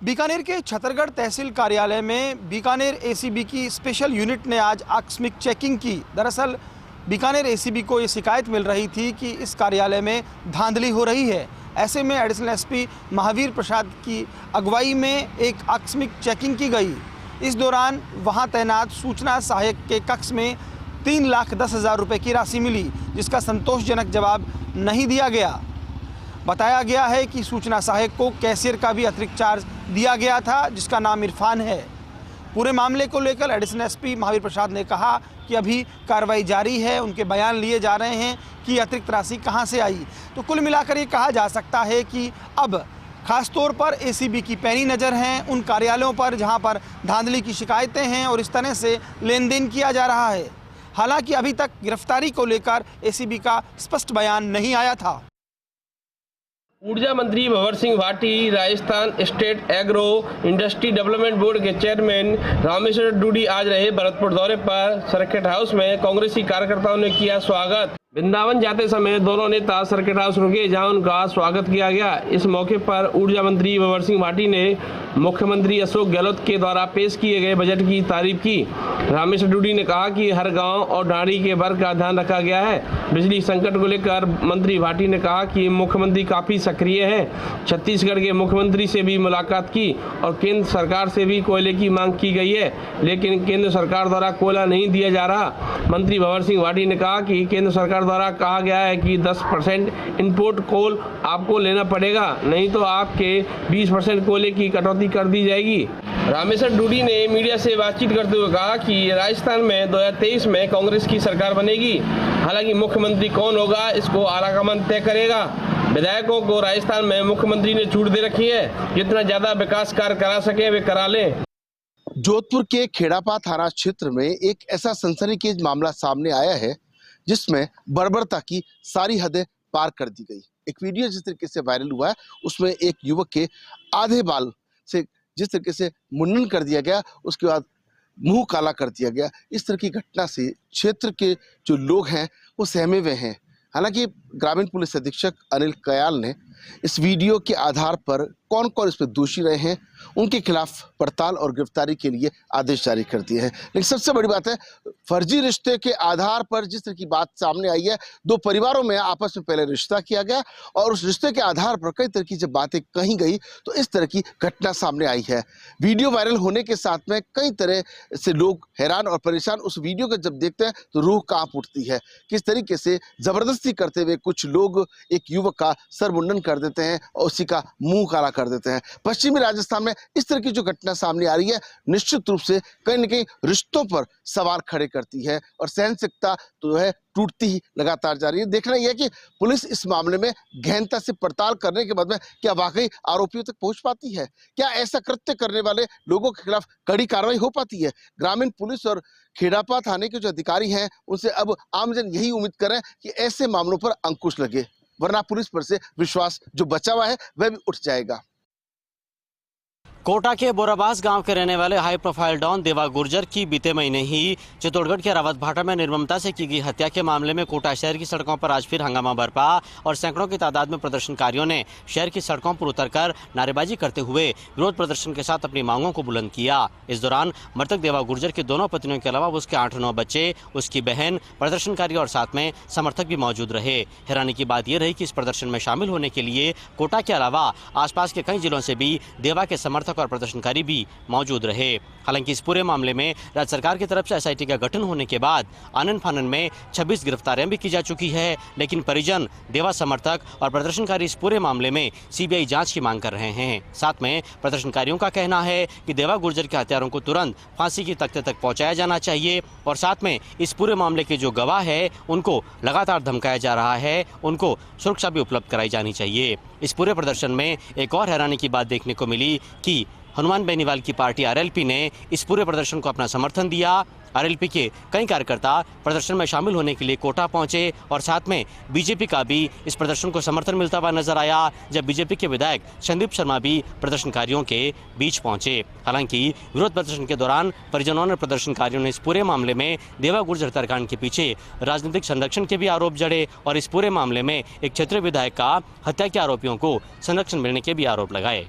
बीकानेर के छतरगढ़ तहसील कार्यालय में बीकानेर एसीबी की स्पेशल यूनिट ने आज आकस्मिक चेकिंग की। दरअसल बीकानेर एसीबी को ये शिकायत मिल रही थी कि इस कार्यालय में धांधली हो रही है। ऐसे में एडिशनल एसपी महावीर प्रसाद की अगुवाई में एक आकस्मिक चेकिंग की गई। इस दौरान वहां तैनात सूचना सहायक के कक्ष में 3,10,000 रुपये की राशि मिली, जिसका संतोषजनक जवाब नहीं दिया गया। बताया गया है कि सूचना सहायक को कैशियर का भी अतिरिक्त चार्ज दिया गया था, जिसका नाम इरफान है। पूरे मामले को लेकर एडिशनल एसपी महावीर प्रसाद ने कहा कि अभी कार्रवाई जारी है। उनके बयान लिए जा रहे हैं कि अतिरिक्त राशि कहां से आई। तो कुल मिलाकर ये कहा जा सकता है कि अब खास तौर पर एसीबी की पैनी नज़र हैं उन कार्यालयों पर जहां पर धांधली की शिकायतें हैं और इस तरह से लेन देन किया जा रहा है। हालांकि अभी तक गिरफ्तारी को लेकर एसीबी का स्पष्ट बयान नहीं आया था। ऊर्जा मंत्री Bhanwar Singh Bhati, Rajasthan state agro industry development board के चेयरमैन रामेश्वर डूडी आज रहे भरतपुर दौरे पर। सर्किट हाउस में कांग्रेसी कार्यकर्ताओं ने किया स्वागत। वृंदावन जाते समय दोनों नेता सर्किट हाउस रुके, जहां उनका स्वागत किया गया। इस मौके पर ऊर्जा मंत्री भंवर सिंह भाटी ने मुख्यमंत्री अशोक गहलोत के द्वारा पेश किए गए बजट की तारीफ की। रामेश्वर डूडी ने कहा कि हर गांव और ढाणी के वर्ग का ध्यान रखा गया है। बिजली संकट को लेकर मंत्री भाटी ने कहा कि मुख्यमंत्री काफी सक्रिय हैं। छत्तीसगढ़ के मुख्यमंत्री से भी मुलाकात की और केंद्र सरकार से भी कोयले की मांग की गई है, लेकिन केंद्र सरकार द्वारा कोयला नहीं दिया जा रहा। मंत्री भंवर सिंह भाटी ने कहा कि केंद्र सरकार द्वारा कहा गया है कि 10% इनपुट कोल आपको लेना पड़ेगा, नहीं तो आपके 20% कोयले की कटौती कर दी जाएगी। रामेश्वर डूडी ने मीडिया से बातचीत करते हुए कहा कि राजस्थान में 2023 में कांग्रेस की सरकार बनेगी। हालांकि मुख्यमंत्री कौन होगा इसको आलाकमान तय करेगा। विधायकों को राजस्थान में मुख्यमंत्री ने छूट दे रखी है, जितना ज्यादा विकास कार्य करा सके वे करा लें। जोधपुर के खेड़ापा थाना क्षेत्र में एक ऐसा सनसनीखेज मामला सामने आया है जिसमें बर्बरता की सारी हदें पार कर दी गई। एक वीडियो जिस तरीके से वायरल हुआ है उसमें एक युवक के आधे बाल से जिस तरीके से मुंडन कर दिया गया, उसके बाद मुंह काला कर दिया गया। इस तरह की घटना से क्षेत्र के जो लोग हैं वो सहमे हुए हैं। हालांकि ग्रामीण पुलिस अधीक्षक अनिल कयाल ने इस वीडियो के आधार पर कौन कौन इस पर दोषी रहे हैं उनके खिलाफ पड़ताल और गिरफ्तारी के लिए आदेश जारी कर दिए हैं। लेकिन सबसे बड़ी बात है, फर्जी रिश्ते के आधार पर जिस तरह की बात सामने आई है, दो परिवारों में आपस में पहले रिश्ता किया गया और उस रिश्ते के आधार पर कई तरह की जब बातें कही गई तो इस तरह की घटना सामने आई है। वीडियो वायरल होने के साथ में कई तरह से लोग हैरान और परेशान उस वीडियो को जब देखते हैं तो रूह कांप उठती है। किस तरीके से जबरदस्ती करते हुए कुछ लोग एक युवक का सर मुंडन कर देते हैं और उसी का मुंह काला कर देते हैं। पश्चिमी राजस्थान में इस तरह की जो घटना सामने आ रही है निश्चित रूप से कहीं न कहीं रिश्तों पर सवाल खड़े करती है और सहनशीलता तो है टूटती ही लगातार जा रही है। देखना यह है कि पुलिस इस मामले में गहनता से पड़ताल करने के बाद में क्या वाकई आरोपियों तक पहुंच पाती है, क्या ऐसा कृत्य करने वाले लोगों के खिलाफ कड़ी कार्रवाई हो पाती है। ग्रामीण पुलिस और खेड़ापा थाने के जो अधिकारी हैं उनसे अब आमजन यही उम्मीद करें कि ऐसे मामलों पर अंकुश लगे, वरना पुलिस पर से विश्वास जो बचा हुआ है वह भी उठ जाएगा। कोटा के बोराबास गांव के रहने वाले हाई प्रोफाइल डॉन देवा गुर्जर की बीते महीने ही चित्तौड़गढ़ के रावत भाटा में निर्ममता से की गई हत्या के मामले में कोटा शहर की सड़कों पर आज फिर हंगामा बरपा और सैकड़ों की तादाद में प्रदर्शनकारियों ने शहर की सड़कों पर उतरकर नारेबाजी करते हुए विरोध प्रदर्शन के साथ अपनी मांगों को बुलंद किया। इस दौरान मृतक देवा गुर्जर के दोनों पत्नियों के अलावा उसके 8-9 बच्चे, उसकी बहन, प्रदर्शनकारी और साथ में समर्थक भी मौजूद रहे। हैरानी की बात यह रही कि इस प्रदर्शन में शामिल होने के लिए कोटा के अलावा आसपास के कई जिलों से भी देवा के समर्थक और प्रदर्शनकारी भी मौजूद रहे। हालांकि इस पूरे मामले में राज्य सरकार की तरफ से एसआईटी का गठन होने के बाद आनन फानन में 26 गिरफ्तारियां भी की जा चुकी है, लेकिन परिजन, देवा समर्थक और प्रदर्शनकारी इस पूरे मामले में सीबीआई जांच की मांग कर रहे हैं। साथ में प्रदर्शनकारियों का कहना है कि देवा गुर्जर के हत्यारों को तुरंत फांसी की तख्ते तक पहुंचाया जाना चाहिए और साथ में इस पूरे मामले के जो गवाह है उनको लगातार धमकाया जा रहा है, उनको सुरक्षा भी उपलब्ध कराई जानी चाहिए। इस पूरे प्रदर्शन में एक और हैरानी की बात देखने को मिली कि हनुमान बेनीवाल की पार्टी आरएलपी ने इस पूरे प्रदर्शन को अपना समर्थन दिया। आरएलपी के कई कार्यकर्ता प्रदर्शन में शामिल होने के लिए कोटा पहुंचे और साथ में बीजेपी का भी इस प्रदर्शन को समर्थन मिलता हुआ नजर आया, जब बीजेपी के विधायक संदीप शर्मा भी प्रदर्शनकारियों के बीच पहुंचे। हालांकि विरोध प्रदर्शन के दौरान परिजनों ने प्रदर्शनकारियों ने इस पूरे मामले में देवा गुर्जर हत्याकांड के पीछे राजनीतिक संरक्षण के भी आरोप जड़े और इस पूरे मामले में एक क्षेत्रीय विधायक का हत्या के आरोपियों को संरक्षण मिलने के भी आरोप लगाए।